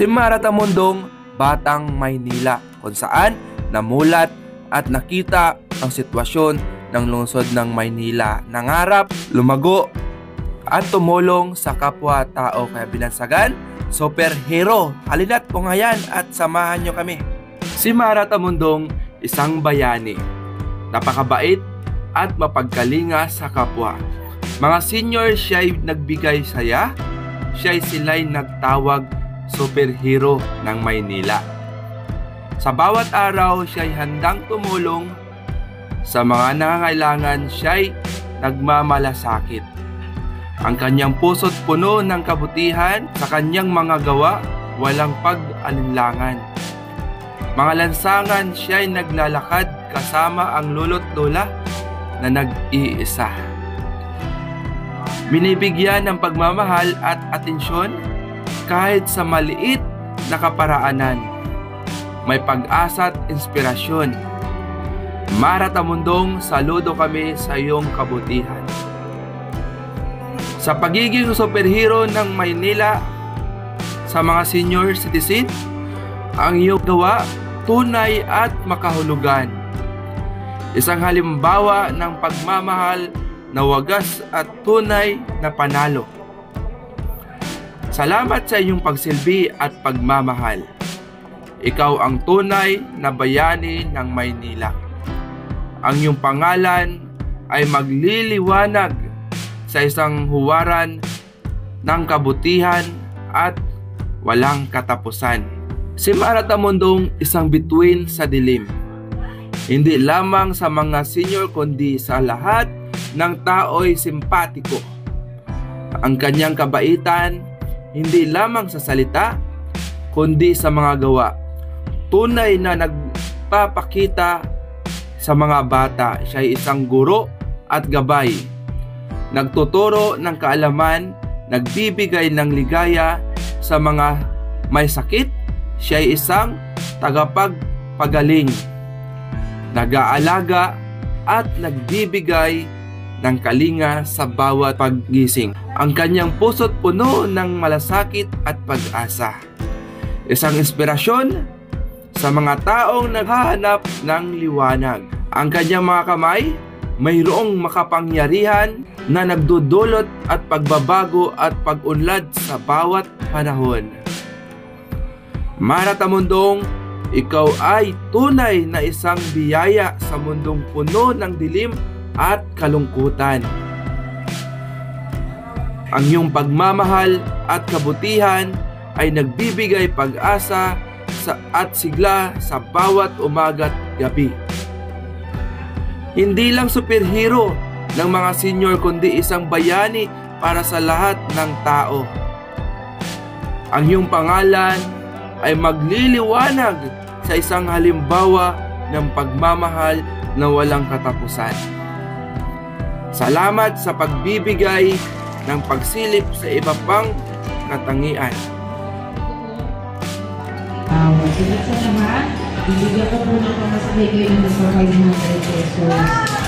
Si Marata Mundong, Batang Maynila, kung saan namulat at nakita ang sitwasyon ng lungsod ng Maynila. Nangarap, lumago at tumulong sa kapwa-tao, kaya binansagan superhero. Halina't pungayan at samahan nyo kami. Si Marata Mundong, isang bayani, napakabait at mapagkalinga sa kapwa. Mga senior siya'y nagbigay saya, sila'y nagtawag superhero ng Maynila. Sa bawat araw, siya'y handang tumulong sa mga nangangailangan, siya'y nagmamalasakit. Ang kanyang puso't puno ng kabutihan, sa kanyang mga gawa, walang pag-alinlangan. Mga lansangan, siya'y naglalakad kasama ang lolo't lola na nag-iisa. Binibigyan ng pagmamahal at atensyon kahit sa maliit na kaparaanan. May pag-asa at inspirasyon. Marata Mundong, saludo kami sa iyong kabutihan. Sa pagiging superhero ng Maynila sa mga senior citizen, ang iyong gawa tunay at makahulugan. Isang halimbawa ng pagmamahal na wagas at tunay na panalo. Salamat sa iyong pagsilbi at pagmamahal. Ikaw ang tunay na bayani ng Maynila. Ang iyong pangalan ay magliliwanag sa isang huwaran ng kabutihan at walang katapusan. Si Marata Mundong, isang bituin sa dilim. Hindi lamang sa mga senior kundi sa lahat ng tao'y simpatiko. Ang kanyang kabaitan, hindi lamang sa salita, kundi sa mga gawa. Tunay na nagpapakita sa mga bata. Siya'y isang guro at gabay. Nagtuturo ng kaalaman, nagbibigay ng ligaya sa mga may sakit. Siya'y isang tagapagpagaling, nag-aalaga at nagbibigay ng kalinga sa bawat paggising. Ang kanyang puso't puno ng malasakit at pag-asa. Isang inspirasyon sa mga taong naghahanap ng liwanag. Ang kanyang mga kamay, mayroong makapangyarihan na nagdudulot at pagbabago at pag-unlad sa bawat panahon. Marata Mundong, ikaw ay tunay na isang biyaya sa mundong puno ng dilim at kalungkutan. Ang iyong pagmamahal at kabutihan ay nagbibigay pag-asa at sigla sa bawat umaga't gabi. Hindi lang superhero ng mga senior kundi isang bayani para sa lahat ng tao. Ang iyong pangalan ay magliliwanag sa isang halimbawa ng pagmamahal na walang katapusan. Salamat sa pagbibigay ng pagsilip sa iba pang katangian. Sunod sa naman, bibigyan ko po ng pamasahe kayo ng 500 pesos.